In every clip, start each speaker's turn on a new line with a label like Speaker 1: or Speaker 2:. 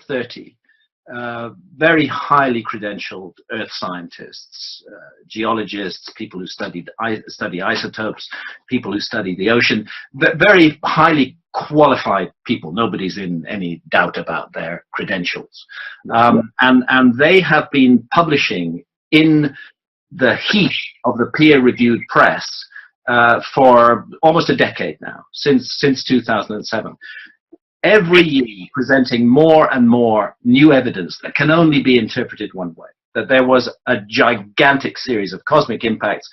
Speaker 1: 30 very highly credentialed earth scientists, geologists, people who study isotopes, people who study the ocean, very highly qualified people. Nobody's in any doubt about their credentials. And they have been publishing in the heat of the peer-reviewed press for almost a decade now, since 2007. Every year presenting more and more new evidence that can only be interpreted one way, that there was a gigantic series of cosmic impacts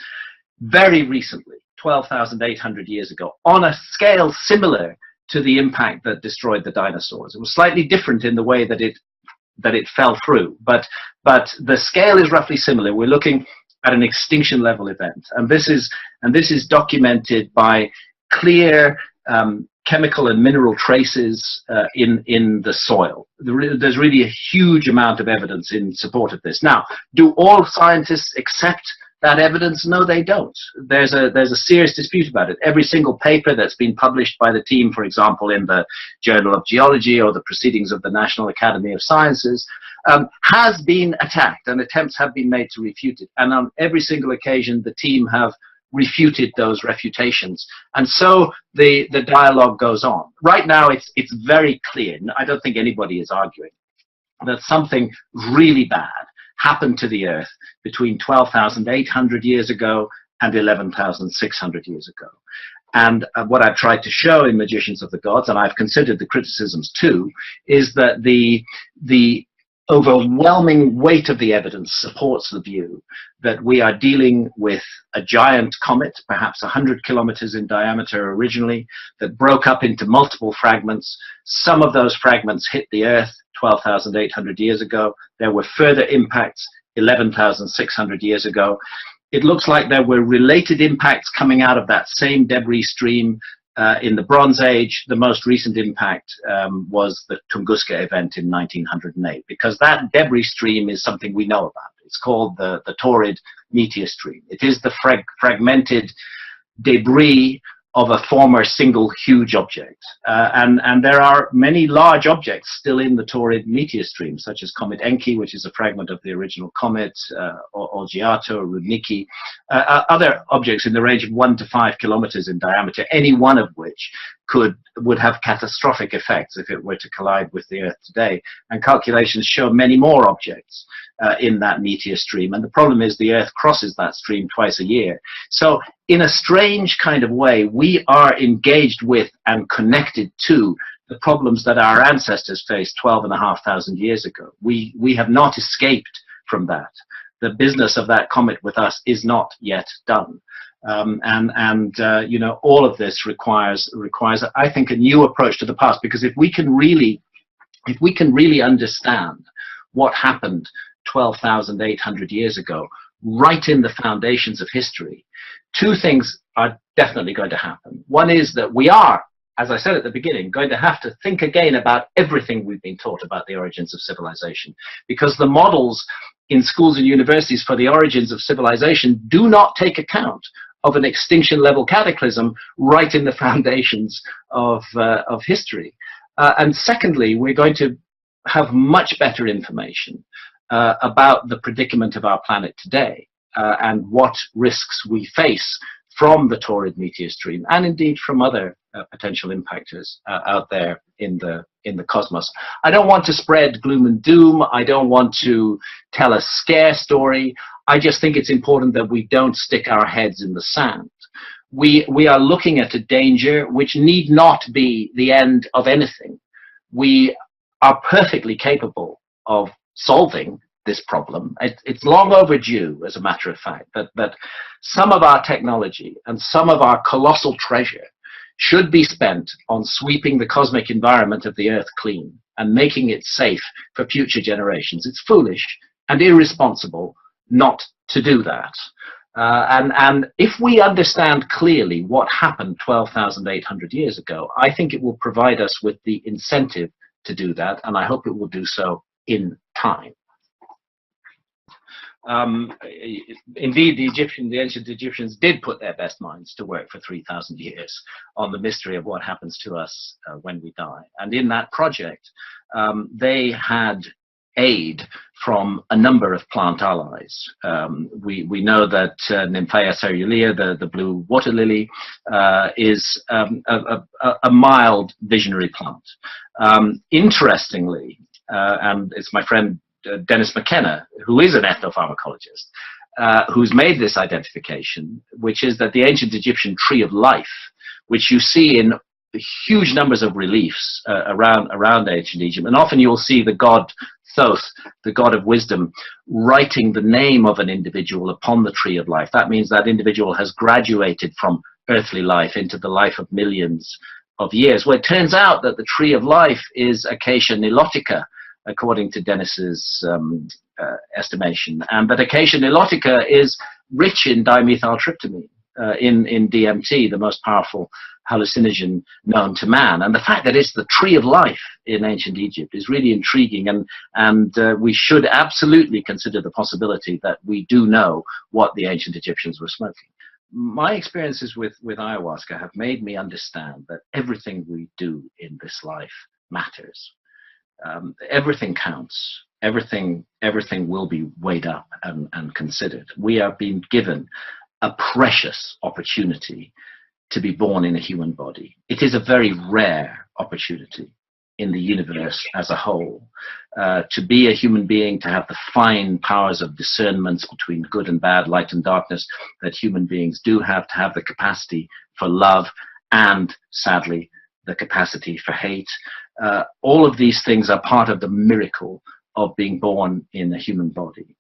Speaker 1: very recently, 12,800 years ago, on a scale similar to the impact that destroyed the dinosaurs. It was slightly different in the way that it fell through, but the scale is roughly similar. We're looking at an extinction level event, and this is documented by clear chemical and mineral traces in the soil. There's really a huge amount of evidence in support of this. Now, do all scientists accept that evidence? No, they don't. There's a serious dispute about it. Every single paper that's been published by the team, for example, in the Journal of Geology or the Proceedings of the National Academy of Sciences, has been attacked, and attempts have been made to refute it. And on every single occasion, the team have refuted those refutations, and so the dialogue goes on. Right now, it's very clear. I don't think anybody is arguing that something really bad happened to the Earth between 12,800 years ago and 11,600 years ago. And what I've tried to show in Magicians of the Gods, and I've considered the criticisms too, is that the overwhelming weight of the evidence supports the view that we are dealing with a giant comet, perhaps 100 kilometers in diameter originally, that broke up into multiple fragments. Some of those fragments hit the Earth 12,800 years ago. There were further impacts 11,600 years ago. It looks like there were related impacts coming out of that same debris stream in the Bronze Age. The most recent impact was the Tunguska event in 1908, because that debris stream is something we know about. It's called the Taurid meteor stream. It is the fragmented debris of a former single huge object. And there are many large objects still in the Taurid meteor stream, such as Comet Enki, which is a fragment of the original comet, Olgiato, Rudniki, other objects in the range of 1 to 5 kilometers in diameter, any one of which would have catastrophic effects if it were to collide with the Earth today. And calculations show many more objects in that meteor stream. And the problem is the Earth crosses that stream twice a year. So in a strange kind of way, we are engaged with and connected to the problems that our ancestors faced 12,500 years ago. We have not escaped from that. The business of that comet with us is not yet done. You know, all of this requires, I think, a new approach to the past, because if we can really understand what happened 12,800 years ago, right in the foundations of history, two things are definitely going to happen. One is that we are, as I said at the beginning, going to have to think again about everything we've been taught about the origins of civilization, because the models in schools and universities for the origins of civilization do not take account of an extinction level cataclysm right in the foundations of history. And secondly, we're going to have much better information about the predicament of our planet today and what risks we face from the Taurid meteor stream, and indeed from other potential impactors out there in the cosmos. I don't want to spread gloom and doom. I don't want to tell a scare story. I just think it's important that we don't stick our heads in the sand. We are looking at a danger which need not be the end of anything. We are perfectly capable of solving this problem. It's long overdue, as a matter of fact, that some of our technology and some of our colossal treasure should be spent on sweeping the cosmic environment of the Earth clean and making it safe for future generations. It's foolish and irresponsible not to do that. And if we understand clearly what happened 12,800 years ago, I think it will provide us with the incentive to do that, and I hope it will do so in time. Indeed, the ancient Egyptians did put their best minds to work for 3,000 years on the mystery of what happens to us when we die. And in that project, they had aid from a number of plant allies. We know that Nymphaea cerulea, the blue water lily, is a mild visionary plant. Interestingly, and it's my friend Dennis McKenna, who is an ethnopharmacologist, who's made this identification, which is that the ancient Egyptian tree of life, which you see in huge numbers of reliefs around ancient Egypt, and often you'll see the god Thoth, the god of wisdom, writing the name of an individual upon the tree of life. That means that individual has graduated from earthly life into the life of millions of years. Well, it turns out that the tree of life is Acacia nilotica, according to Dennis's estimation, and that Acacia nilotica is rich in dimethyltryptamine, in DMT, the most powerful hallucinogen known to man. And the fact that it's the tree of life in ancient Egypt is really intriguing, and we should absolutely consider the possibility that we do know what the ancient Egyptians were smoking. My experiences with ayahuasca have made me understand that everything we do in this life matters. Everything counts. Everything will be weighed up and considered. We are being given a precious opportunity to be born in a human body. It is a very rare opportunity in the universe as a whole. To be a human being, to have the fine powers of discernment between good and bad, light and darkness that human beings do have, to have the capacity for love and, sadly, the capacity for hate. All of these things are part of the miracle of being born in a human body.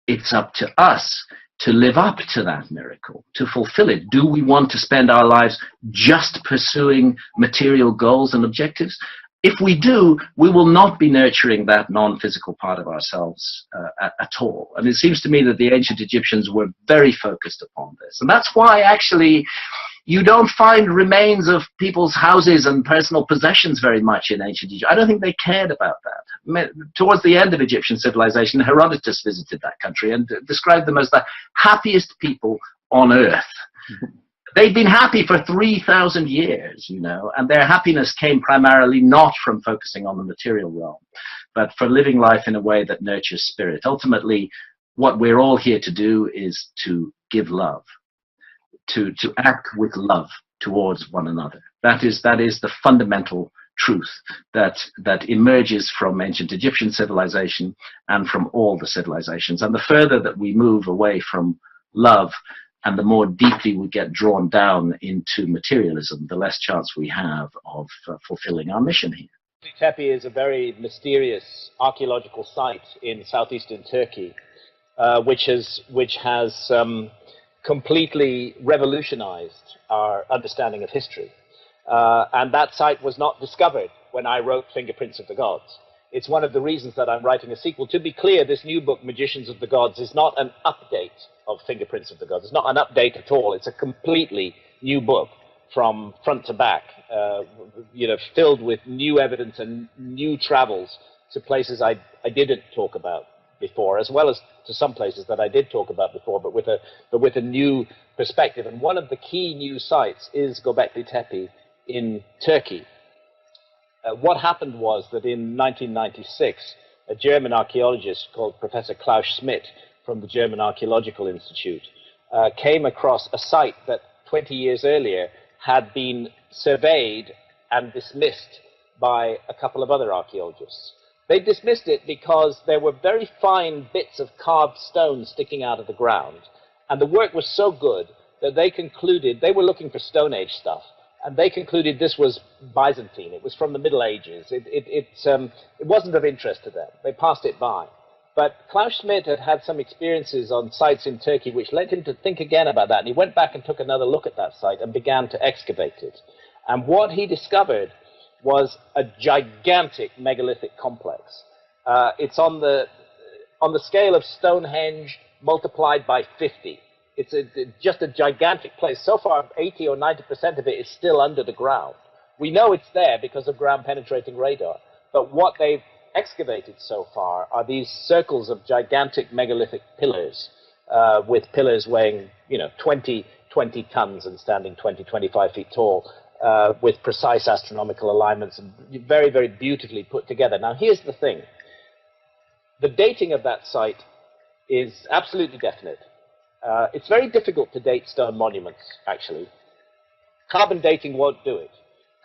Speaker 1: It's up to us to live up to that miracle, to fulfill it. Do we want to spend our lives just pursuing material goals and objectives? If we do, we will not be nurturing that non-physical part of ourselves at all. And it seems to me that the ancient Egyptians were very focused upon this. And that's why actually you don't find remains of people's houses and personal possessions very much in ancient Egypt. I don't think they cared about that. Towards the end of Egyptian civilization, Herodotus visited that country and described them as the happiest people on earth. They'd been happy for 3,000 years, you know, and their happiness came primarily not from focusing on the material realm, but for living life in a way that nurtures spirit. Ultimately, what we're all here to do is to give love, to act with love towards one another. That is the fundamental truth that emerges from ancient Egyptian civilization and from all the civilizations. And the further that we move away from love, and the more deeply we get drawn down into materialism, the less chance we have of fulfilling our mission here.
Speaker 2: Tepe is a very mysterious archaeological site in southeastern Turkey, which has completely revolutionized our understanding of history. And that site was not discovered when I wrote Fingerprints of the Gods. It's one of the reasons that I'm writing a sequel. To be clear, this new book, Magicians of the Gods, is not an update of Fingerprints of the Gods. It's not an update at all. It's a completely new book from front to back, filled with new evidence and new travels to places I didn't talk about before, as well as to some places that I did talk about before, but with a new perspective. And one of the key new sites is Göbekli Tepe in Turkey. What happened was that in 1996, a German archaeologist called Professor Klaus Schmidt from the German Archaeological Institute came across a site that 20 years earlier had been surveyed and dismissed by a couple of other archaeologists. They dismissed it because there were very fine bits of carved stone sticking out of the ground, and the work was so good that they concluded, they were looking for Stone Age stuff, and they concluded this was Byzantine. It was from the Middle Ages. It wasn't of interest to them. They passed it by. But Klaus Schmidt had had some experiences on sites in Turkey which led him to think again about that, and he went back and took another look at that site and began to excavate it. And what he discovered was a gigantic megalithic complex. It's on the scale of Stonehenge multiplied by 50. It's just a gigantic place. So far, 80 or 90% of it is still under the ground. We know it's there because of ground-penetrating radar. But what they've excavated so far are these circles of gigantic megalithic pillars, with pillars weighing, 20 tons and standing 25 feet tall, with precise astronomical alignments and very, very beautifully put together. Now, here's the thing. The dating of that site is absolutely definite. It's very difficult to date stone monuments, actually. Carbon dating won't do it.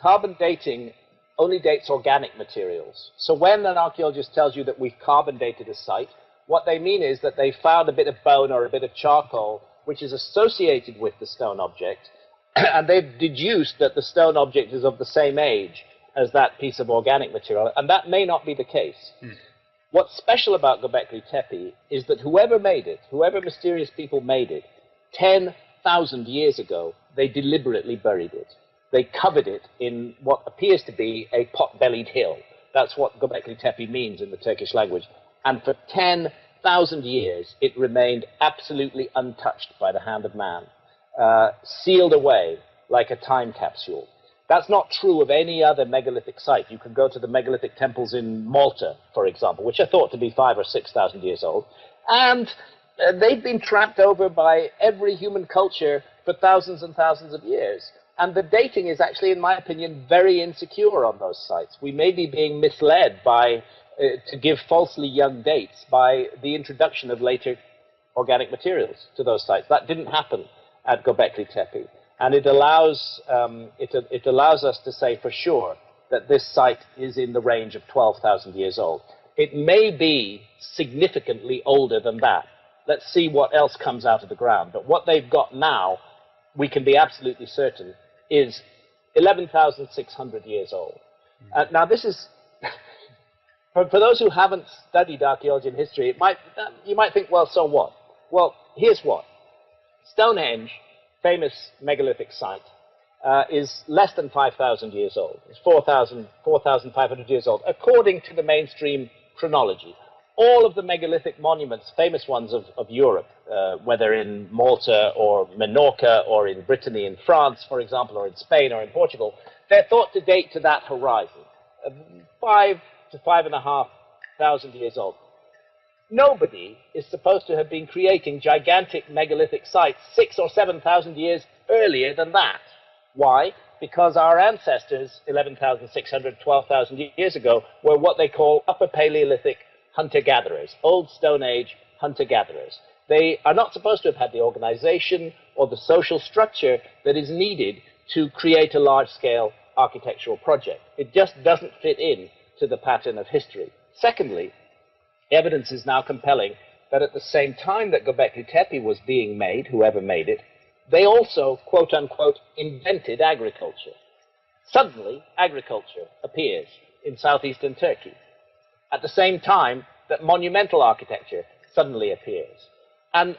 Speaker 2: Carbon dating only dates organic materials. So when an archaeologist tells you that we've carbon dated a site, what they mean is that they found a bit of bone or a bit of charcoal which is associated with the stone object, and they've deduced that the stone object is of the same age as that piece of organic material, and that may not be the case. What's special about Göbekli Tepe is that whoever made it, whoever mysterious people made it, 10,000 years ago, they deliberately buried it. They covered it in what appears to be a pot-bellied hill. That's what Göbekli Tepe means in the Turkish language. And for 10,000 years, it remained absolutely untouched by the hand of man, sealed away like a time capsule. That's not true of any other megalithic site. You can go to the megalithic temples in Malta, for example, which are thought to be 5,000 or 6,000 years old, and they've been trapped over by every human culture for thousands and thousands of years. And the dating is actually, in my opinion, very insecure on those sites. We may be being misled by, to give falsely young dates by the introduction of later organic materials to those sites. That didn't happen at Göbekli Tepe. And it allows us to say for sure that this site is in the range of 12,000 years old. It may be significantly older than that. Let's see what else comes out of the ground. But what they've got now, we can be absolutely certain, is 11,600 years old. Now, this is, for those who haven't studied archaeology and history, you might think, well, so what? Well, here's what. Stonehenge, famous megalithic site, is less than 5,000 years old. It's 4,500 years old, according to the mainstream chronology. All of the megalithic monuments, famous ones of Europe, whether in Malta or Menorca or in Brittany in France, for example, or in Spain or in Portugal, they're thought to date to that horizon, 5,000 to 5,500 years old. Nobody is supposed to have been creating gigantic megalithic sites 6,000 or 7,000 years earlier than that. Why? Because our ancestors, 11,600, 12,000 years ago, were what they call Upper Paleolithic hunter-gatherers, Old Stone Age hunter-gatherers. They are not supposed to have had the organization or the social structure that is needed to create a large-scale architectural project. It just doesn't fit in to the pattern of history. Secondly, evidence is now compelling that at the same time that Göbekli Tepe was being made, whoever made it, they also, quote-unquote, invented agriculture. Suddenly, agriculture appears in southeastern Turkey, at the same time that monumental architecture suddenly appears. And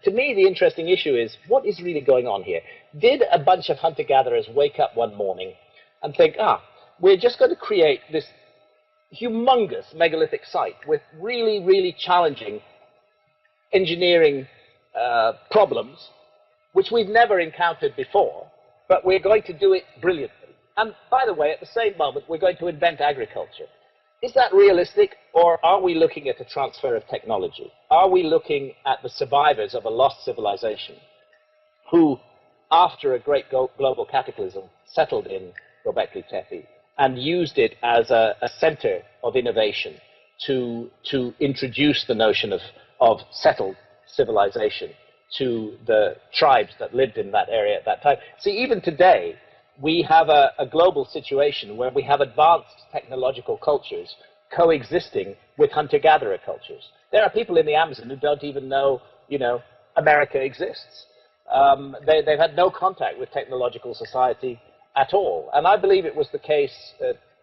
Speaker 2: to me, the interesting issue is, what is really going on here? Did a bunch of hunter-gatherers wake up one morning and think, we're just going to create this humongous megalithic site with really, really challenging engineering problems, which we've never encountered before, but we're going to do it brilliantly. And by the way, at the same moment, we're going to invent agriculture. Is that realistic, or are we looking at a transfer of technology? Are we looking at the survivors of a lost civilization who, after a great global cataclysm, settled in Göbekli Tepe and used it as a center of innovation to introduce the notion of settled civilization to the tribes that lived in that area at that time? See, even today, we have a global situation where we have advanced technological cultures coexisting with hunter-gatherer cultures. There are people in the Amazon who don't even know, America exists. They've had no contact with technological society at all. And I believe it was the case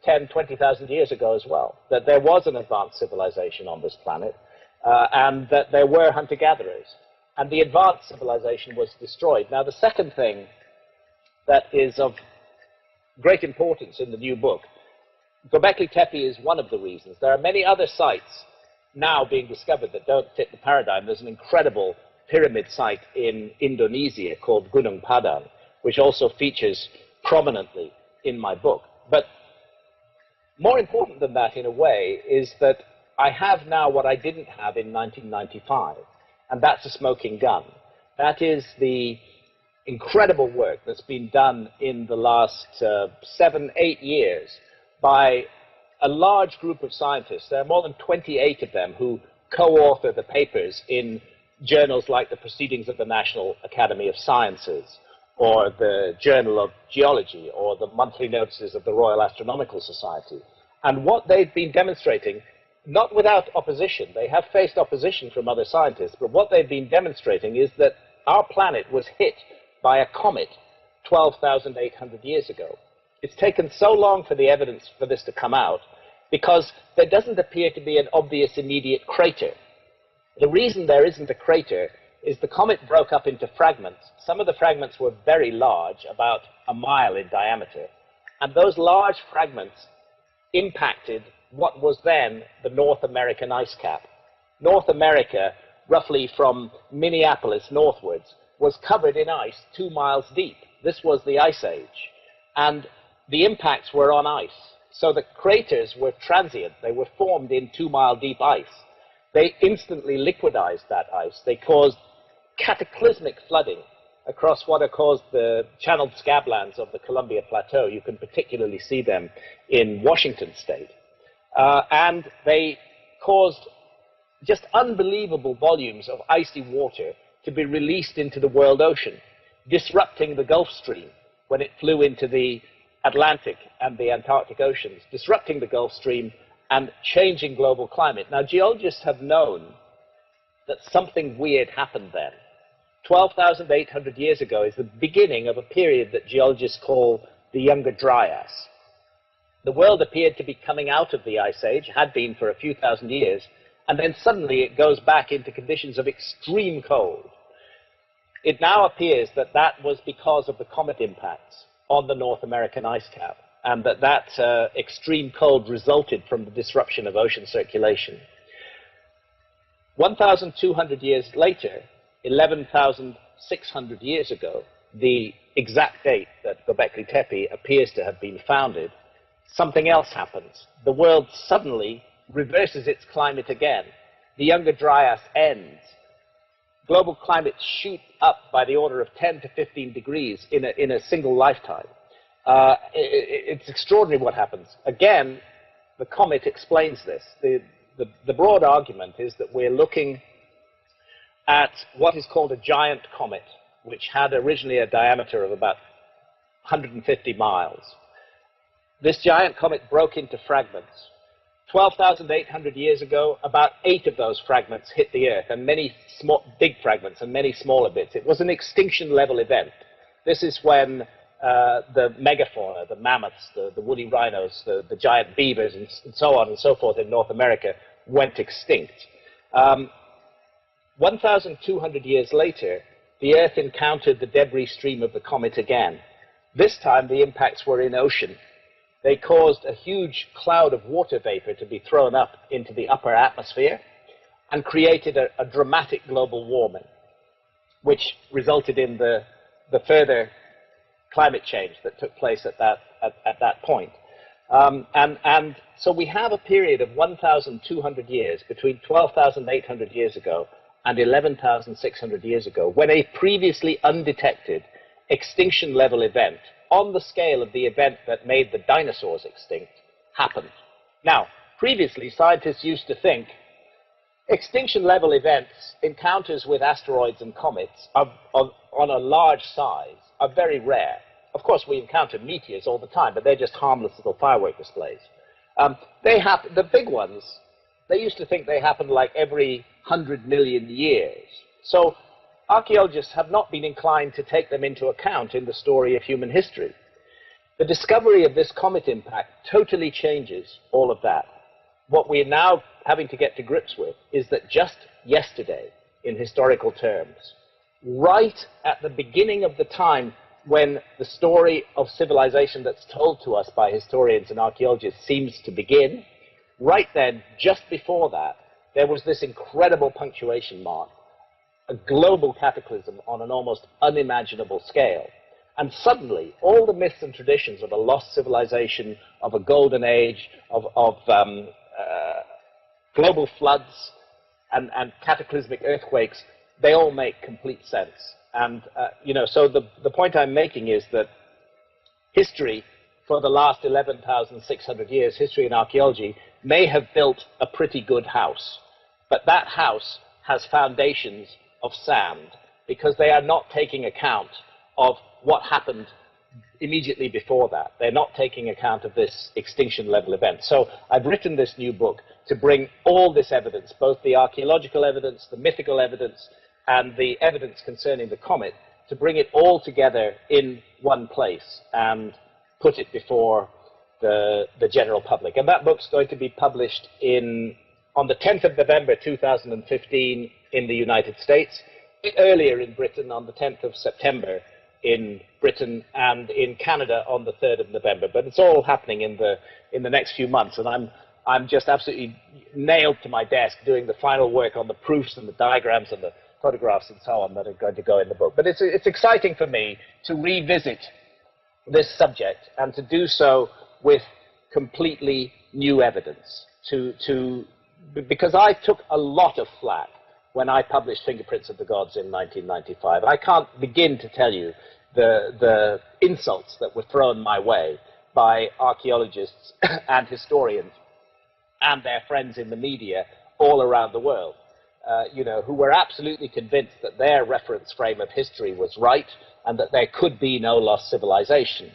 Speaker 2: 10, 20,000 years ago as well, that there was an advanced civilization on this planet, and that there were hunter-gatherers. And the advanced civilization was destroyed. Now, the second thing that is of great importance in the new book, Göbekli Tepe is one of the reasons. There are many other sites now being discovered that don't fit the paradigm. There's an incredible pyramid site in Indonesia called Gunung Padang, which also features prominently in my book. But more important than that, in a way, is that I have now what I didn't have in 1995, and that's a smoking gun. That is the incredible work that's been done in the last 7, 8 years by a large group of scientists. There are more than 28 of them who co-author the papers in journals like the Proceedings of the National Academy of Sciences, or the Journal of Geology, or the monthly notices of the Royal Astronomical Society. And what they've been demonstrating, not without opposition, they have faced opposition from other scientists, but what they've been demonstrating is that our planet was hit by a comet 12,800 years ago. It's taken so long for the evidence for this to come out because there doesn't appear to be an obvious immediate crater. The reason there isn't a crater is the comet broke up into fragments. Some of the fragments were very large, about a mile in diameter, and those large fragments impacted what was then the North American ice cap. North America, roughly from Minneapolis northwards, was covered in ice 2 miles deep. This was the Ice Age, and the impacts were on ice. So the craters were transient. They were formed in 2-mile deep ice. They instantly liquidized that ice. They caused cataclysmic flooding across what are called the channeled scablands of the Columbia Plateau. You can particularly see them in Washington state. And they caused just unbelievable volumes of icy water to be released into the world ocean, disrupting the Gulf Stream when it flew into the Atlantic and the Antarctic Oceans, disrupting the Gulf Stream and changing global climate. Now, geologists have known that something weird happened then. 12,800 years ago is the beginning of a period that geologists call the Younger Dryas. The world appeared to be coming out of the Ice Age, had been for a few thousand years, and then suddenly it goes back into conditions of extreme cold. It now appears that that was because of the comet impacts on the North American ice cap, and that extreme cold resulted from the disruption of ocean circulation. 1,200 years later, 11,600 years ago, the exact date that Göbekli Tepe appears to have been founded, something else happens. The world suddenly reverses its climate again. The Younger Dryas ends. Global climate shoots up by the order of 10 to 15 degrees in a single lifetime. It's extraordinary what happens. Again, the comet explains this. The broad argument is that we're looking at what is called a giant comet, which had originally a diameter of about 150 miles. This giant comet broke into fragments. 12,800 years ago, about 8 of those fragments hit the Earth, and many big fragments and many smaller bits. It was an extinction-level event. This is when the megafauna, the mammoths, the woolly rhinos, the giant beavers, and so on and so forth in North America went extinct. 1,200 years later, the Earth encountered the debris stream of the comet again. This time, the impacts were in ocean. They caused a huge cloud of water vapor to be thrown up into the upper atmosphere and created a dramatic global warming, which resulted in the further climate change that took place at that point. And so we have a period of 1,200 years between 12,800 years ago and 11,600 years ago when a previously undetected extinction-level event on the scale of the event that made the dinosaurs extinct happened. Now, previously, scientists used to think extinction-level events, encounters with asteroids and comets on a large size, are very rare. Of course, we encounter meteors all the time, but they're just harmless little firework displays. The big ones, they used to think they happened like every 100 million years. So archaeologists have not been inclined to take them into account in the story of human history. The discovery of this comet impact totally changes all of that. What we're now having to get to grips with is that just yesterday, in historical terms, right at the beginning of the time when the story of civilization that's told to us by historians and archaeologists seems to begin, right then, just before that, there was this incredible punctuation mark, a global cataclysm on an almost unimaginable scale. And suddenly, all the myths and traditions of a lost civilization, of a golden age, of global floods and cataclysmic earthquakes, they all make complete sense. And, so the point I'm making is that history, for the last 11,600 years, history and archaeology may have built a pretty good house, but that house has foundations of sand because they are not taking account of what happened immediately before that. They're not taking account of this extinction level event. So I've written this new book to bring all this evidence, both the archaeological evidence, the mythical evidence, and the evidence concerning the comet, to bring it all together in one place and put it before the general public. And that book's going to be published on the 10th of November 2015 in the United States, a bit earlier in Britain on the 10th of September in Britain, and in Canada on the 3rd of November. But it's all happening in the next few months, and I'm just absolutely nailed to my desk doing the final work on the proofs and the diagrams and the photographs and so on that are going to go in the book. But it's exciting for me to revisit this subject and to do so with completely new evidence, because I took a lot of flack when I published Fingerprints of the Gods in 1995. I can't begin to tell you the insults that were thrown my way by archaeologists and historians and their friends in the media all around the world, who were absolutely convinced that their reference frame of history was right and that there could be no lost civilization.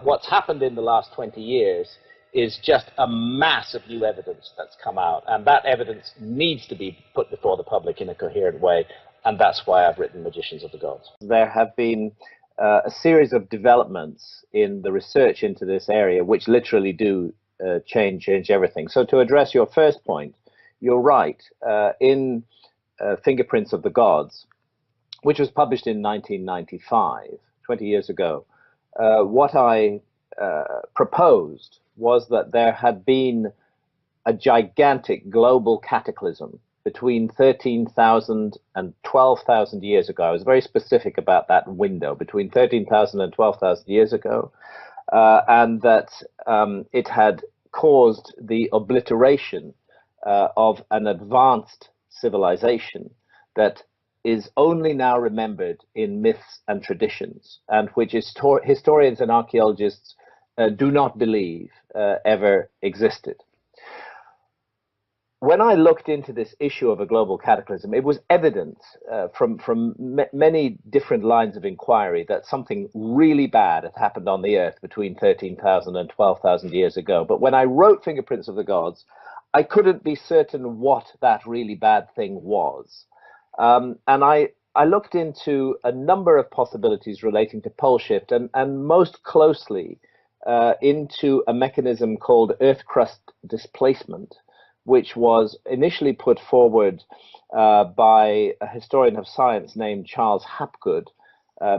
Speaker 2: What's happened in the last 20 years is just a mass of new evidence that's come out, and that evidence needs to be put before the public in a coherent way, and that's why I've written Magicians of the Gods.
Speaker 3: There have been a series of developments in the research into this area which literally do change everything. So to address your first point, you're right. In Fingerprints of the Gods, which was published in 1995, 20 years ago, what I proposed was that there had been a gigantic global cataclysm between 13,000 and 12,000 years ago. I was very specific about that window, between 13,000 and 12,000 years ago, and that it had caused the obliteration of an advanced civilization that is only now remembered in myths and traditions, and which historians and archaeologists do not believe ever existed. When I looked into this issue of a global cataclysm, it was evident from many different lines of inquiry that something really bad had happened on the Earth between 13,000 and 12,000 years ago. But when I wrote Fingerprints of the Gods, I couldn't be certain what that really bad thing was. And I looked into a number of possibilities relating to pole shift, and most closely into a mechanism called Earth crust displacement, which was initially put forward by a historian of science named Charles Hapgood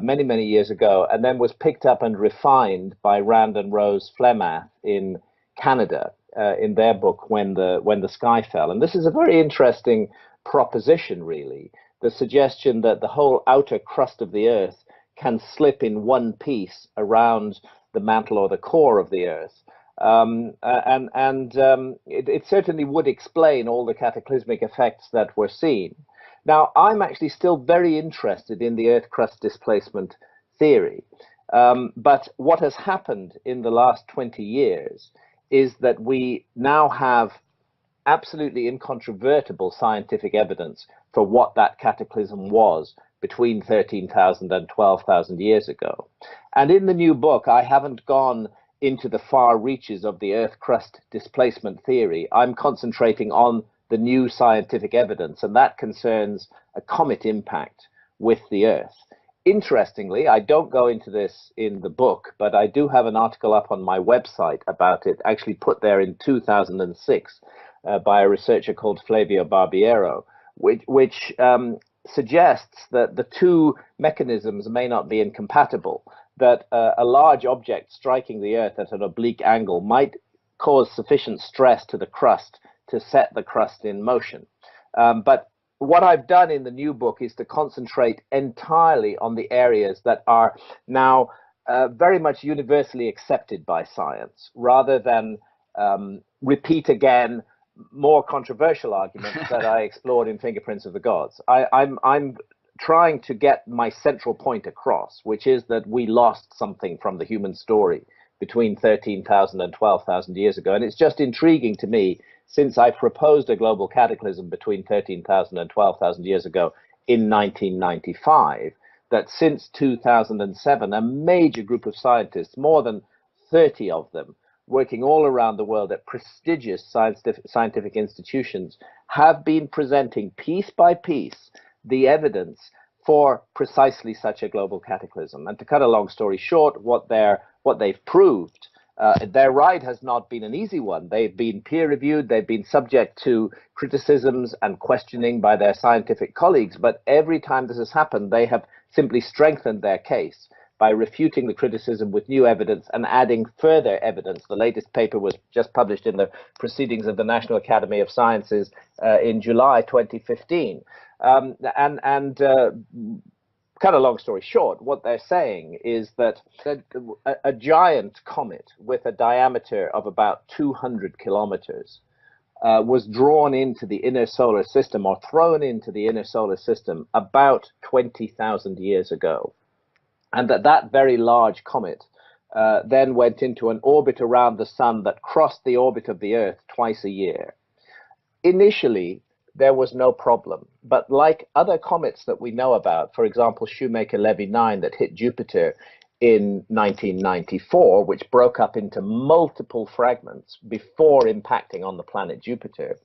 Speaker 3: many, many years ago, and then was picked up and refined by Rand and Rose Flemath in Canada in their book When the Sky Fell. And this is a very interesting proposition, really, the suggestion that the whole outer crust of the Earth can slip in one piece around the mantle or the core of the Earth. It certainly would explain all the cataclysmic effects that were seen. Now, I'm actually still very interested in the Earth crust displacement theory. But what has happened in the last 20 years is that we now have absolutely incontrovertible scientific evidence for what that cataclysm was between 13,000 and 12,000 years ago. And in the new book, I haven't gone into the far reaches of the Earth crust displacement theory. I'm concentrating on the new scientific evidence, and that concerns a comet impact with the Earth. Interestingly, I don't go into this in the book, but I do have an article up on my website about it, actually put there in 2006 by a researcher called Flavio Barbiero, which suggests that the two mechanisms may not be incompatible, that a large object striking the Earth at an oblique angle might cause sufficient stress to the crust to set the crust in motion. But what I've done in the new book is to concentrate entirely on the areas that are now very much universally accepted by science, rather than repeat again more controversial arguments that I explored in Fingerprints of the Gods. I'm trying to get my central point across, which is that we lost something from the human story between 13,000 and 12,000 years ago. And it's just intriguing to me, since I proposed a global cataclysm between 13,000 and 12,000 years ago in 1995, that since 2007, a major group of scientists, more than 30 of them, working all around the world at prestigious scientific institutions, have been presenting piece by piece the evidence for precisely such a global cataclysm. And to cut a long story short, what they've proved, their ride has not been an easy one. They've been peer-reviewed, they've been subject to criticisms and questioning by their scientific colleagues, but every time this has happened, they have simply strengthened their case by refuting the criticism with new evidence and adding further evidence. The latest paper was just published in the Proceedings of the National Academy of Sciences in July 2015. Cut a long story short, what they're saying is that a giant comet with a diameter of about 200 kilometers was drawn into the inner solar system, or thrown into the inner solar system, about 20,000 years ago. And that very large comet then went into an orbit around the sun that crossed the orbit of the Earth twice a year. Initially, there was no problem. But like other comets that we know about, for example, Shoemaker-Levy 9 that hit Jupiter in 1994, which broke up into multiple fragments before impacting on the planet Jupiter,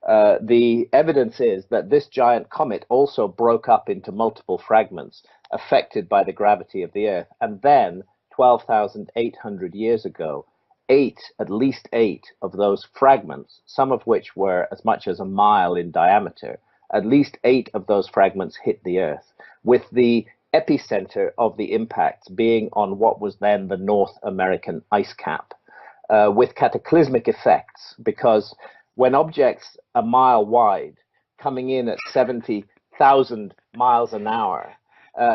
Speaker 3: the evidence is that this giant comet also broke up into multiple fragments affected by the gravity of the Earth. And then, 12,800 years ago, at least eight of those fragments, some of which were as much as a mile in diameter, at least eight of those fragments hit the Earth, with the epicenter of the impacts being on what was then the North American ice cap, with cataclysmic effects, because when objects a mile wide, coming in at 70,000 miles an hour,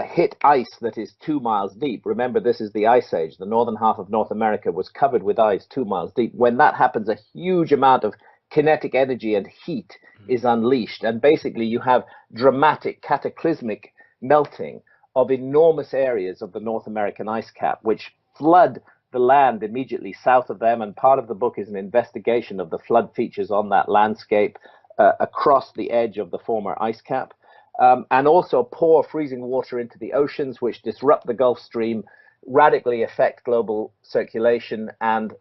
Speaker 3: hit ice that is 2 miles deep. Remember, this is the Ice Age. The northern half of North America was covered with ice 2 miles deep. When that happens, a huge amount of kinetic energy and heat is unleashed. And basically, you have dramatic, cataclysmic melting of enormous areas of the North American ice cap, which flood the land immediately south of them. And part of the book is an investigation of the flood features on that landscape across the edge of the former ice cap. And also pour freezing water into the oceans, which disrupt the Gulf Stream, radically affect global circulation, and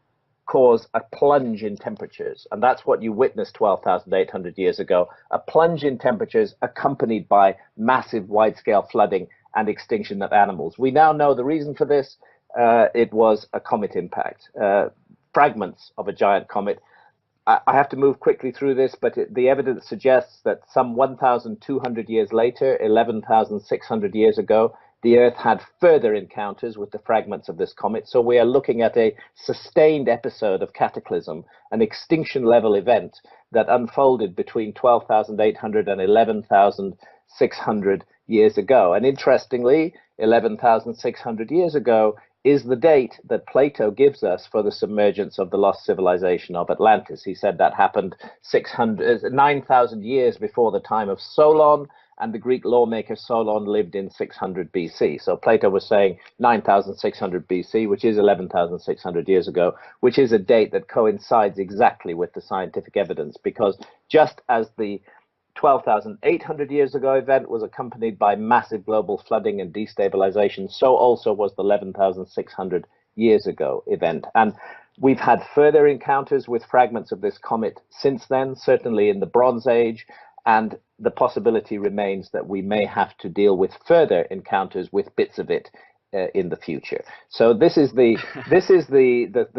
Speaker 3: cause a plunge in temperatures. And that's what you witnessed 12,800 years ago, a plunge in temperatures accompanied by massive wide-scale flooding and extinction of animals. We now know the reason for this. It was a comet impact, fragments of a giant comet. I have to move quickly through this, but the evidence suggests that some 1,200 years later, 11,600 years ago, the Earth had further encounters with the fragments of this comet. So we are looking at a sustained episode of cataclysm, an extinction-level event that unfolded between 12,800 and 11,600 years ago. And interestingly, 11,600 years ago is the date that Plato gives us for the submergence of the lost civilization of Atlantis. He said that happened 9,000 years before the time of Solon, and the Greek lawmaker Solon lived in 600 BC. So Plato was saying 9,600 BC, which is 11,600 years ago, which is a date that coincides exactly with the scientific evidence, because just as the 12,800 years ago event was accompanied by massive global flooding and destabilization, so also was the 11,600 years ago event. And we've had further encounters with fragments of this comet since then, certainly in the Bronze Age, and the possibility remains that we may have to deal with further encounters with bits of it in the future. So this is the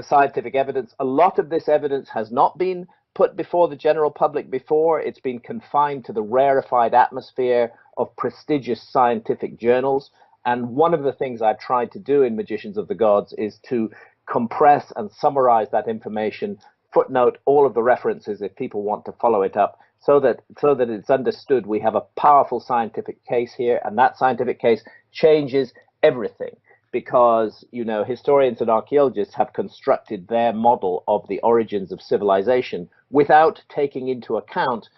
Speaker 3: scientific evidence. A lot of this evidence has not been put before the general public before. It's been confined to the rarefied atmosphere of prestigious scientific journals. And one of the things I've tried to do in Magicians of the Gods is to compress and summarize that information, footnote all of the references if people want to follow it up, so that it's understood we have a powerful scientific case here, and that scientific case changes everything, because historians and archaeologists have constructed their model of the origins of civilization without taking into account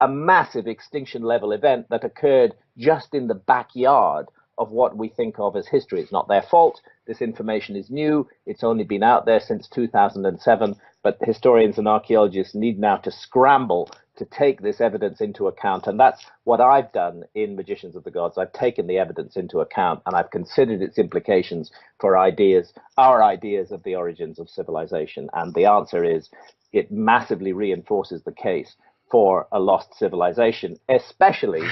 Speaker 3: a massive extinction level event that occurred just in the backyard of what we think of as history. It's not their fault. This information is new. It's only been out there since 2007, but historians and archaeologists need now to scramble to take this evidence into account. And that's what I've done in Magicians of the Gods. I've taken the evidence into account, and I've considered its implications for our ideas of the origins of civilization. And the answer is it massively reinforces the case for a lost civilization, especially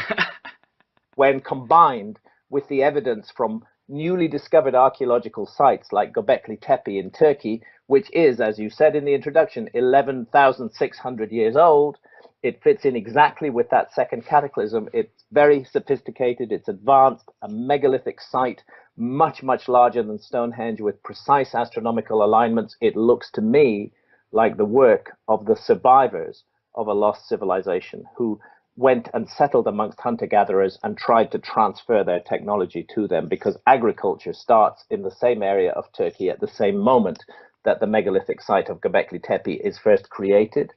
Speaker 3: when combined with the evidence from newly discovered archaeological sites like Göbekli Tepe in Turkey, which is, as you said in the introduction, 11,600 years old. It fits in exactly with that second cataclysm. It's very sophisticated, it's advanced, a megalithic site, much, much larger than Stonehenge, with precise astronomical alignments. It looks to me like the work of the survivors of a lost civilization who went and settled amongst hunter-gatherers and tried to transfer their technology to them, because agriculture starts in the same area of Turkey at the same moment that the megalithic site of Göbekli Tepe is first created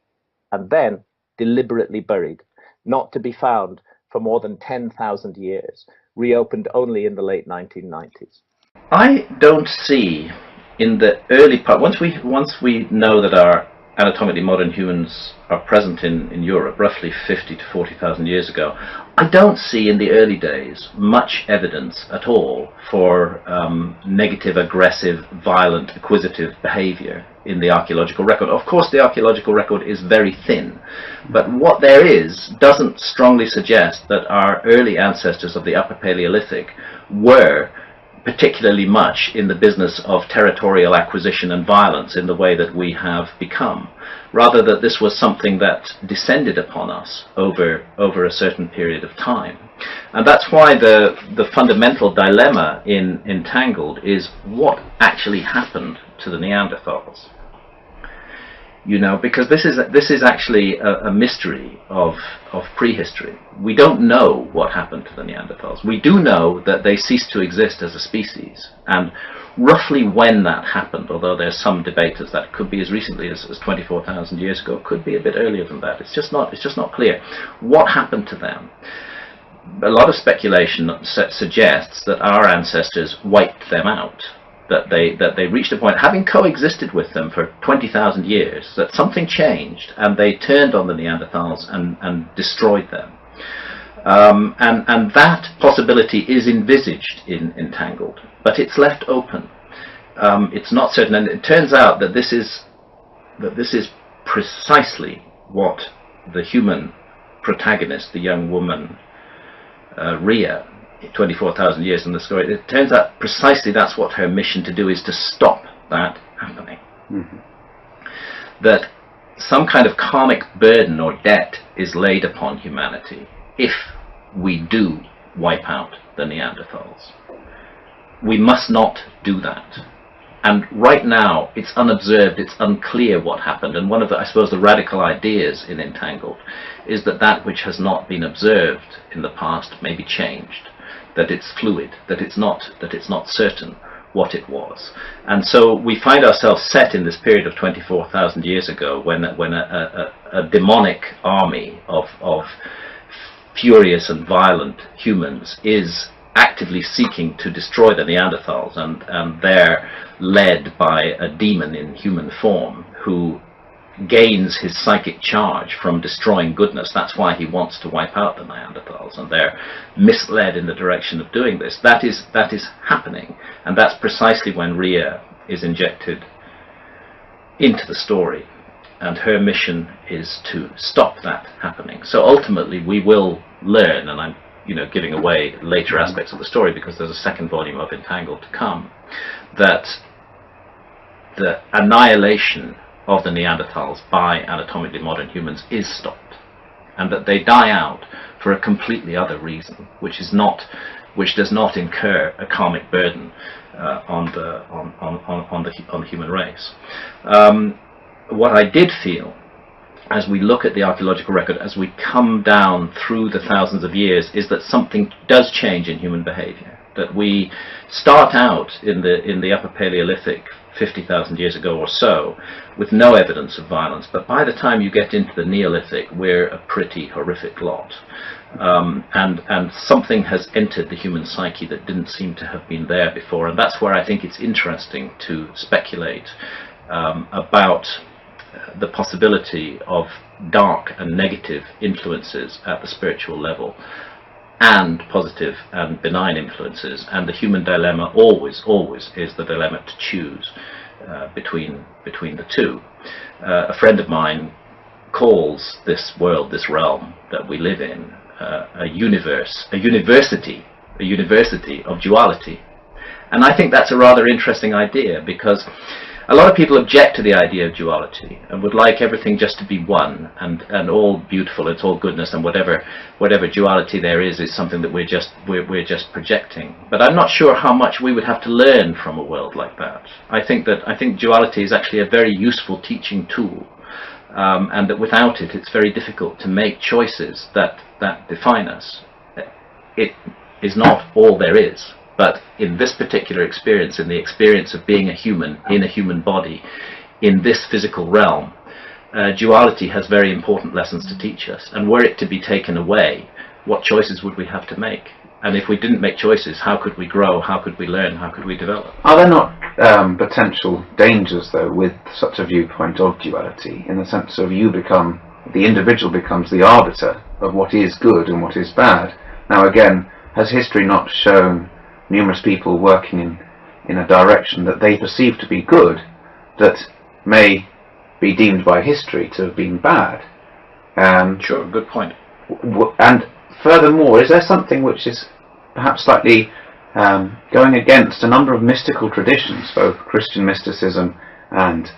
Speaker 3: and then deliberately buried, not to be found for more than 10,000 years, reopened only in the late 1990s.
Speaker 1: I don't see in the early part, once we know that our anatomically modern humans are present in Europe roughly 50 to 40,000 years ago, I don't see in the early days much evidence at all for negative, aggressive, violent, acquisitive behavior in the archaeological record. Of course, the archaeological record is very thin, but what there is doesn't strongly suggest that our early ancestors of the Upper Paleolithic were particularly much in the business of territorial acquisition and violence in the way that we have become. Rather, that this was something that descended upon us over a certain period of time. And that's why the fundamental dilemma in Entangled is what actually happened to the Neanderthals. Because this is actually a mystery of prehistory. We don't know what happened to the Neanderthals. We do know that they ceased to exist as a species, and roughly when that happened, although there's some debate as that could be as recently as 24,000 years ago, could be a bit earlier than that. It's just not clear what happened to them. A lot of speculation suggests that our ancestors wiped them out. That they reached a point, having coexisted with them for 20,000 years, that something changed and they turned on the Neanderthals and destroyed them. And that possibility is envisaged in Entangled, but it's left open. It's not certain, and it turns out that this is precisely what the human protagonist, the young woman Rhea, 24,000 years in the story, it turns out precisely that's what her mission to do is, to stop that happening. Mm-hmm. That some kind of karmic burden or debt is laid upon humanity if we do wipe out the Neanderthals. We must not do that. And right now, it's unobserved, it's unclear what happened. And one of the, I suppose, the radical ideas in Entangled is that which has not been observed in the past may be changed. That it's fluid, that it's not certain what it was. And so we find ourselves set in this period of 24,000 years ago when a demonic army of furious and violent humans is actively seeking to destroy the Neanderthals, and they're led by a demon in human form who gains his psychic charge from destroying goodness. That's why he wants to wipe out the Neanderthals, and they're misled in the direction of doing this. That is happening, and that's precisely when Rhea is injected into the story, and her mission is to stop that happening. So ultimately we will learn, and I'm giving away later aspects of the story because there's a second volume of Entangled to come, that the annihilation of the Neanderthals by anatomically modern humans is stopped, and that they die out for a completely other reason, which does not incur a karmic burden on the human race. What I did feel as we look at the archaeological record, as we come down through the thousands of years, is that something does change in human behavior. That we start out in the Upper Paleolithic 50,000 years ago or so with no evidence of violence, but by the time you get into the Neolithic, we're a pretty horrific lot. And something has entered the human psyche that didn't seem to have been there before, and that's where I think it's interesting to speculate about the possibility of dark and negative influences at the spiritual level, and positive and benign influences. And the human dilemma always is the dilemma to choose between the two. A friend of mine calls this world, this realm that we live in, a university of duality. And I think that's a rather interesting idea, because a lot of people object to the idea of duality and would like everything just to be one and all beautiful, it's all goodness, and whatever duality there is something that we're just projecting. But I'm not sure how much we would have to learn from a world like that. I think duality is actually a very useful teaching tool, and that without it, it's very difficult to make choices that define us. It is not all there is. But in this particular experience, in the experience of being a human in a human body, in this physical realm, duality has very important lessons to teach us. And were it to be taken away, what choices would we have to make? And if we didn't make choices, how could we grow? How could we learn? How could we develop?
Speaker 4: Are there not potential dangers, though, with such a viewpoint of duality, in the sense of the individual becomes the arbiter of what is good and what is bad? Now, again, has history not shown numerous people working in a direction that they perceive to be good, that may be deemed by history to have been bad?
Speaker 1: Sure, good point.
Speaker 4: And furthermore, is there something which is perhaps slightly going against a number of mystical traditions, both Christian mysticism and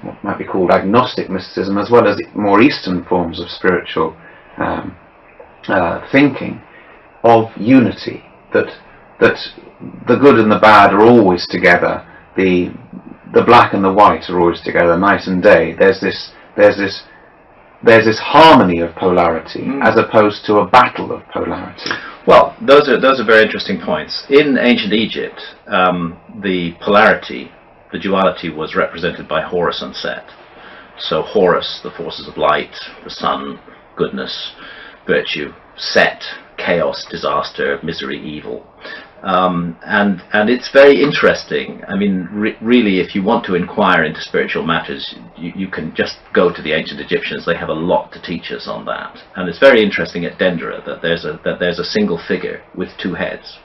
Speaker 4: what might be called agnostic mysticism, as well as more Eastern forms of spiritual thinking, of unity, that the good and the bad are always together, the black and the white are always together, night and day. There's this harmony of polarity, as opposed to a battle of polarity.
Speaker 1: Well, those are very interesting points. In ancient Egypt, the polarity, the duality, was represented by Horus and Set. So Horus, the forces of light, the sun, goodness, virtue; Set, chaos, disaster, misery, evil. And it's very interesting. I mean, really, if you want to inquire into spiritual matters, you can just go to the ancient Egyptians. They have a lot to teach us on that. And it's very interesting at Dendera that there's a single figure with two heads,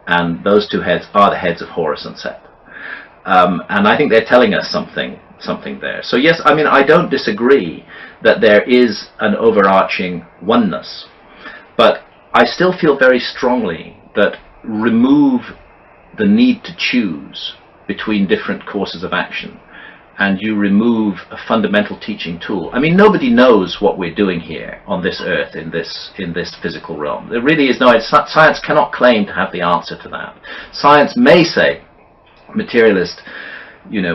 Speaker 1: and those two heads are the heads of Horus and Set. And I think they're telling us something there. So yes, I mean, I don't disagree that there is an overarching oneness, but I still feel very strongly that remove the need to choose between different courses of action, and you remove a fundamental teaching tool. I mean, nobody knows what we're doing here on this earth, in this physical realm. There really is no. Science cannot claim to have the answer to that. Science may say, materialist,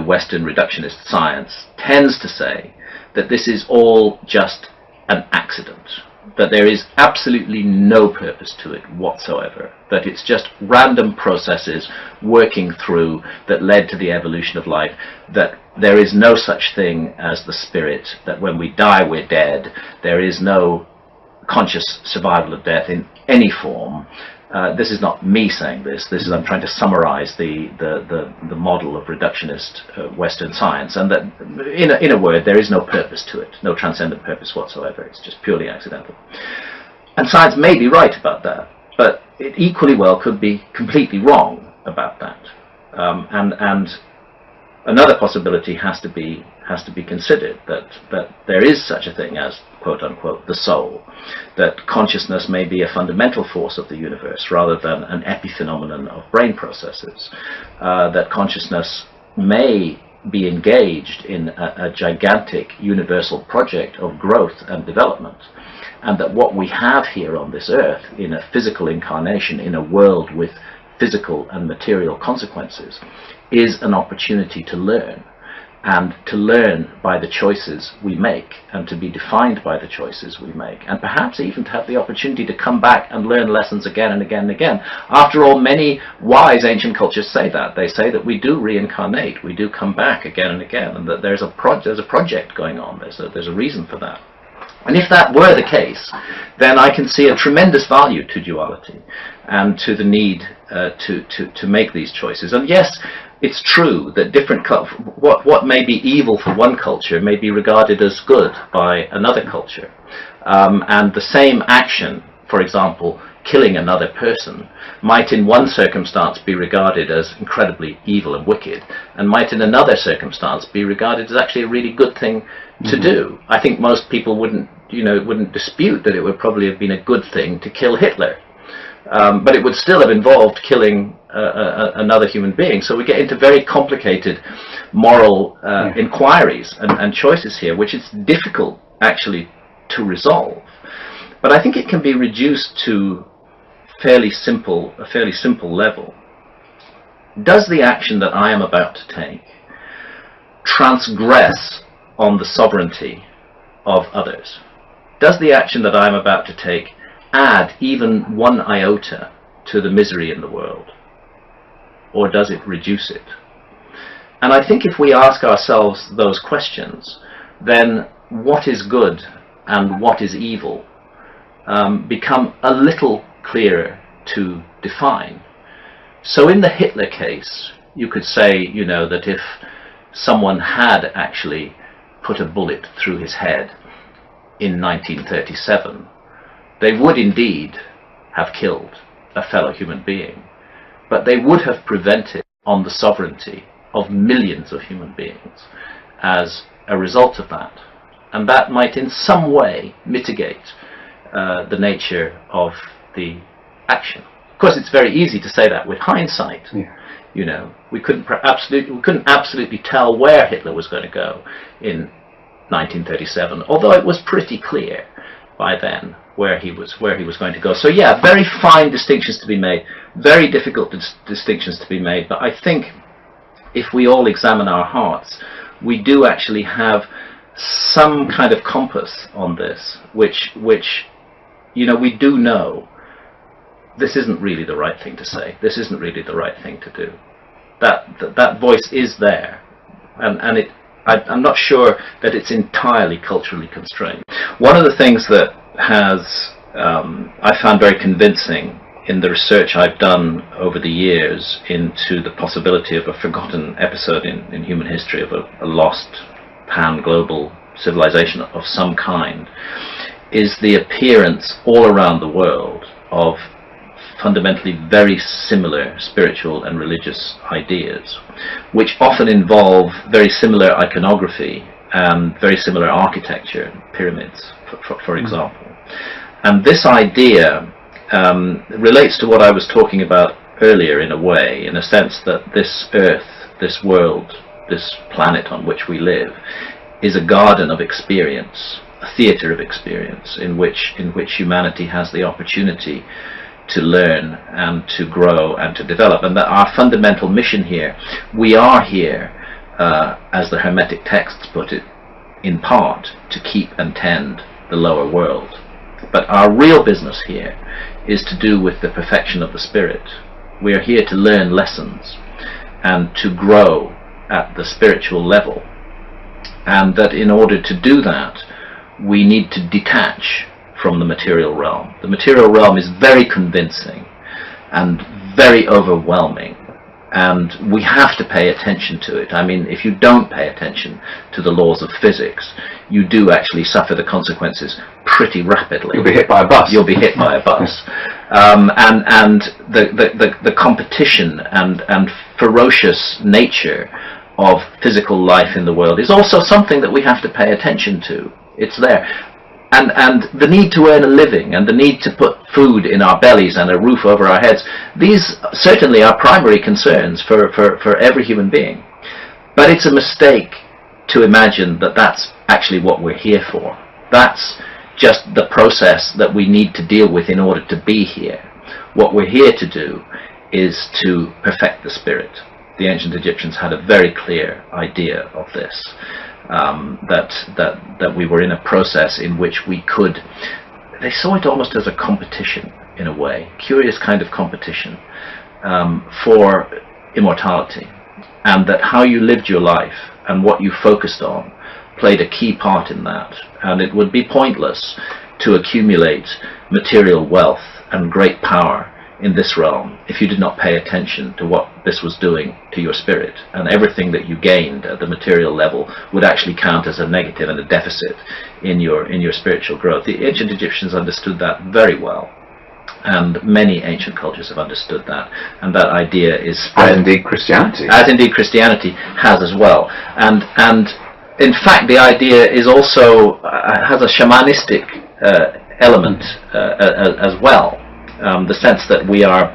Speaker 1: Western reductionist science tends to say that this is all just an accident, that there is absolutely no purpose to it whatsoever, that it's just random processes working through that led to the evolution of life, that there is no such thing as the spirit, that when we die we're dead, there is no conscious survival of death in any form. This is not me saying this. This is, I'm trying to summarize the model of reductionist Western science, and that in a word, there is no purpose to it, no transcendent purpose whatsoever. It's just purely accidental. And science may be right about that, but it equally well could be completely wrong about that. And another possibility has to be considered, that there is such a thing as, quote unquote, the soul, that consciousness may be a fundamental force of the universe rather than an epiphenomenon of brain processes, that consciousness may be engaged in a gigantic universal project of growth and development, and that what we have here on this earth, in a physical incarnation, in a world with physical and material consequences, is an opportunity to learn. and to learn by the choices we make, and to be defined by the choices we make, and perhaps even to have the opportunity to come back and learn lessons again and again and again. After all, many wise ancient cultures say that. They say that we do reincarnate, we do come back again and again, and that there's a project going on, there's a reason for that. And if that were the case, then I can see a tremendous value to duality and to the need to make these choices. And yes, it's true that what may be evil for one culture may be regarded as good by another culture. And the same action, for example, killing another person, might in one circumstance be regarded as incredibly evil and wicked, and might in another circumstance be regarded as actually a really good thing to do. I think most people wouldn't dispute that it would probably have been a good thing to kill Hitler. But it would still have involved killing another human being. So we get into very complicated moral inquiries and choices here, which is difficult actually to resolve. But I think it can be reduced to a fairly simple level. Does the action that I am about to take transgress on the sovereignty of others? Does the action that I am about to take add even one iota to the misery in the world? Or does it reduce it? And I think if we ask ourselves those questions, then what is good and what is evil become a little clearer to define. So in the Hitler case, you could say, that if someone had actually put a bullet through his head in 1937, they would indeed have killed a fellow human being, but they would have prevented on the sovereignty of millions of human beings as a result of that. And that might in some way mitigate the nature of the action. Of course, it's very easy to say that with hindsight. Yeah. We couldn't absolutely tell where Hitler was going to go in 1937, although it was pretty clear by then where he was going to go. So yeah, very fine distinctions to be made, very difficult distinctions to be made. But I think if we all examine our hearts, we do actually have some kind of compass on this, which we do know this isn't really the right thing to say. This isn't really the right thing to do. That voice is there, and I'm not sure that it's entirely culturally constrained. One of the things that I found very convincing in the research I've done over the years into the possibility of a forgotten episode in human history, of a lost pan-global civilization of some kind, is the appearance all around the world of fundamentally very similar spiritual and religious ideas, which often involve very similar iconography and very similar architecture, pyramids, for example. And this idea relates to what I was talking about earlier in a way, in a sense that this earth, this world, this planet on which we live, is a garden of experience, a theatre of experience, in which humanity has the opportunity to learn and to grow and to develop. And that our fundamental mission here, we are here, as the Hermetic texts put it, in part to keep and tend the lower world. But our real business here is to do with the perfection of the spirit. We are here to learn lessons and to grow at the spiritual level. And that in order to do that, we need to detach from the material realm. The material realm is very convincing and very overwhelming, and we have to pay attention to it. I mean, if you don't pay attention to the laws of physics, you do actually suffer the consequences pretty rapidly.
Speaker 4: You'll be hit by a bus.
Speaker 1: You'll be hit by a bus. And the competition and ferocious nature of physical life in the world is also something that we have to pay attention to. It's there. And the need to earn a living and the need to put food in our bellies and a roof over our heads, these certainly are primary concerns for every human being. But it's a mistake to imagine that that's actually what we're here for. That's just the process that we need to deal with in order to be here. What we're here to do is to perfect the spirit. the ancient Egyptians had a very clear idea of this, that we were in a process in which we could. They saw it almost as a competition, in a way, curious kind of competition for immortality, and that how you lived your life and what you focused on played a key part in that, and it would be pointless to accumulate material wealth and great power in this realm if you did not pay attention to what this was doing to your spirit, and everything that you gained at the material level would actually count as a negative and a deficit in your spiritual growth. The ancient Egyptians understood that very well, and many ancient cultures have understood that, and that idea is spread,
Speaker 4: as indeed Christianity,
Speaker 1: has as well, and in fact the idea is also has a shamanistic element as well. The sense that we are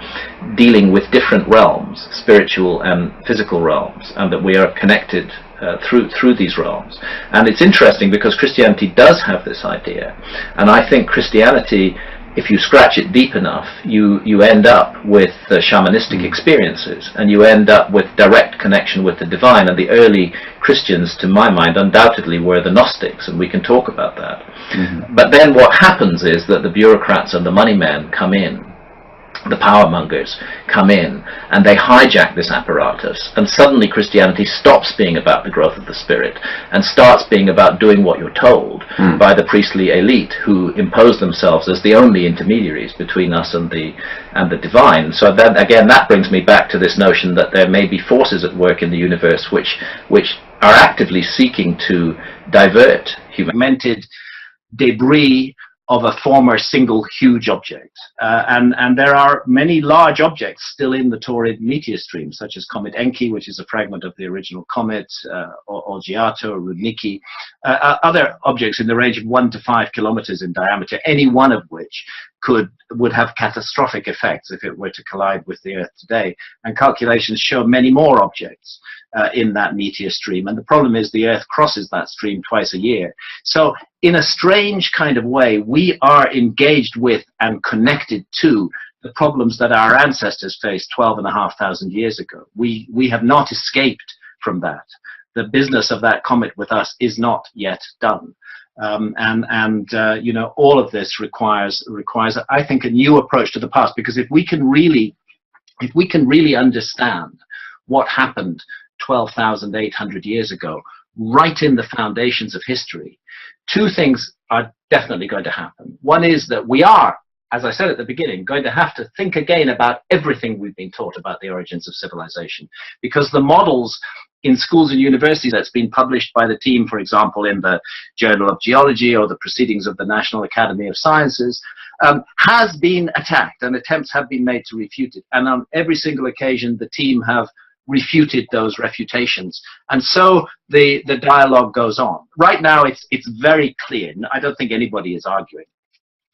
Speaker 1: dealing with different realms, spiritual and physical realms, and that we are connected through these realms. And it's interesting because Christianity does have this idea, and I think Christianity, if you scratch it deep enough, you end up with shamanistic experiences, and you end up with direct connection with the divine. And the early Christians, to my mind, undoubtedly were the Gnostics, and we can talk about that. Mm-hmm. But then what happens is that the bureaucrats and the money men come in, the power mongers come in, and they hijack this apparatus, and suddenly Christianity stops being about the growth of the spirit and starts being about doing what you're told by the priestly elite, who impose themselves as the only intermediaries between us and the divine. So then again, that brings me back to this notion that there may be forces at work in the universe which are actively seeking to divert humanity. Debris of a former single huge object. And there are many large objects still in the Taurid meteor stream, such as Comet Enki, which is a fragment of the original comet, or Giotto, or Rudniki, other objects in the range of 1 to 5 kilometers in diameter, any one of which would have catastrophic effects if it were to collide with the Earth today. And calculations show many more objects in that meteor stream. And the problem is the Earth crosses that stream twice a year. So in a strange kind of way, we are engaged with and connected to the problems that our ancestors faced 12,500 years ago. We have not escaped from that. The business of that comet with us is not yet done. You know, all of this requires, I think, a new approach to the past, because if we can really understand what happened 12,800 years ago, right in the foundations of history, two things are definitely going to happen. One is that we are, as I said at the beginning, going to have to think again about everything we've been taught about the origins of civilization, because the models in schools and universities that's been published by the team, for example, in the Journal of Geology or the Proceedings of the National Academy of Sciences, has been attacked, and attempts have been made to refute it. And on every single occasion, the team have refuted those refutations. And so the dialogue goes on. Right now, it's very clear, I don't think anybody is arguing,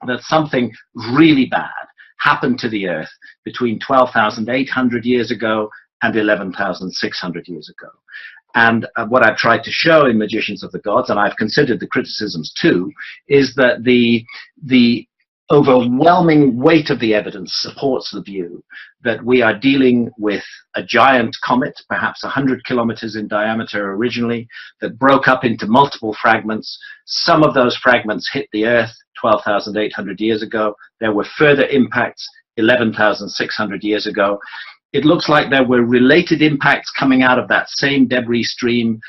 Speaker 1: that something really bad happened to the Earth between 12,800 years ago and 11,600 years ago. And what I've tried to show in Magicians of the Gods, and I've considered the criticisms too, is that the overwhelming weight of the evidence supports the view that we are dealing with a giant comet, perhaps 100 kilometers in diameter originally, that broke up into multiple fragments. Some of those fragments hit the Earth 12,800 years ago. There were further impacts 11,600 years ago. It looks like there were related impacts coming out of that same debris stream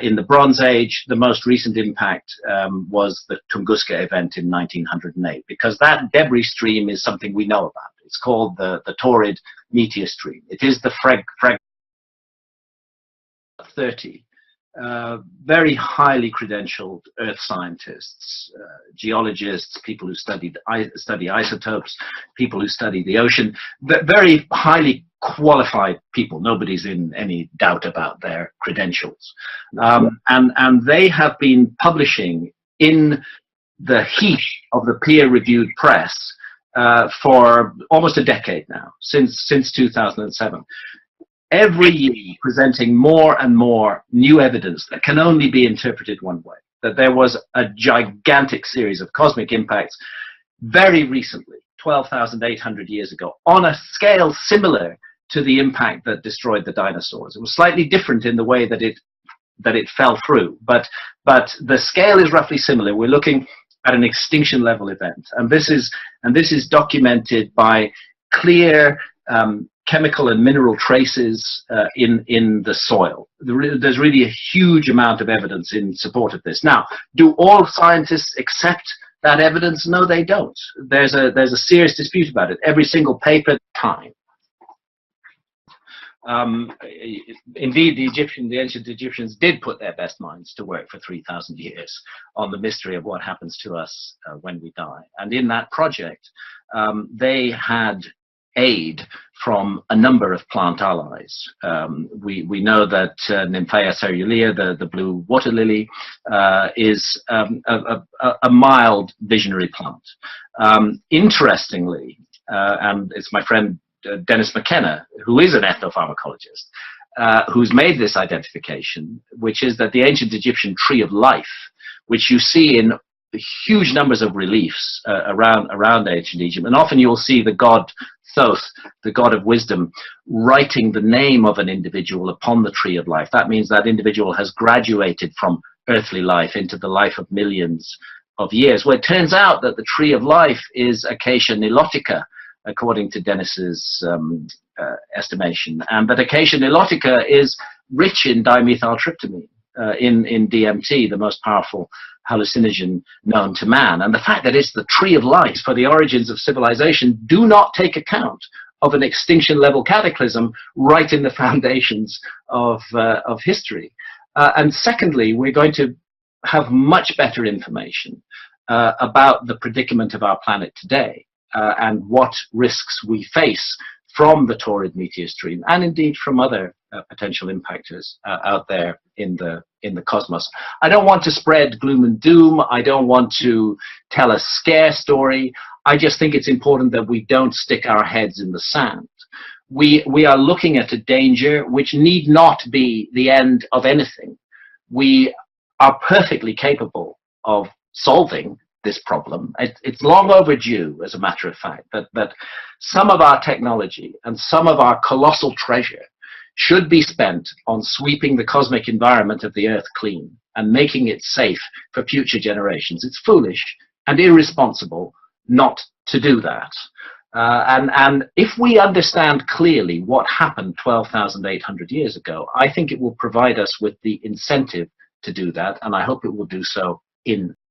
Speaker 1: in the Bronze Age. The most recent impact was the Tunguska event in 1908, because that debris stream is something we know about. It's called the Taurid meteor stream. It is the fragment 30. Very highly credentialed earth scientists, geologists, people who study isotopes, people who study the ocean, very highly qualified people. Nobody's in any doubt about their credentials. And they have been publishing in the heat of the peer-reviewed press for almost a decade now, since 2007. Every year presenting more and more new evidence that can only be interpreted one way, that there was a gigantic series of cosmic impacts very recently, 12,800 years ago, on a scale similar to the impact that destroyed the dinosaurs. It was slightly different in the way that it fell through, but the scale is roughly similar. We're looking at an extinction level event, and this is documented by clear chemical and mineral traces in the soil. There's really a huge amount of evidence in support of this. Now, do all scientists accept that evidence? No, they don't. There's a serious dispute about it. Every single paper, time. Indeed, the ancient Egyptians did put their best minds to work for 3,000 years on the mystery of what happens to us when we die. And in that project, they had aid from a number of plant allies. We know that Nymphaea cerulea, the blue water lily, is a mild visionary plant. Interestingly, and it's my friend Dennis McKenna, who is an ethnopharmacologist, who's made this identification, which is that the ancient Egyptian tree of life, which you see in huge numbers of reliefs around ancient Egypt, and often you'll see the god Thoth, the god of wisdom, writing the name of an individual upon the tree of life. That means that individual has graduated from earthly life into the life of millions of years. Well, it turns out that the tree of life is Acacia nilotica, according to Dennis's estimation, and that Acacia nilotica is rich in dimethyltryptamine, in DMT, the most powerful hallucinogen known to man. And the fact that it's the tree of life for the origins of civilization do not take account of an extinction level cataclysm right in the foundations of history. And secondly, we're going to have much better information about the predicament of our planet today, and what risks we face from the Taurid meteor stream, and indeed from other potential impactors out there in the cosmos. I don't want to spread gloom and doom. I don't want to tell a scare story. I just think it's important that we don't stick our heads in the sand. We are looking at a danger which need not be the end of anything. We are perfectly capable of solving this problem. It's long overdue, as a matter of fact, that some of our technology and some of our colossal treasure should be spent on sweeping the cosmic environment of the Earth clean and making it safe for future generations. It's foolish and irresponsible not to do that. And if we understand clearly what happened 12,800 years ago, I think it will provide us with the incentive to do that, and I hope it will do so in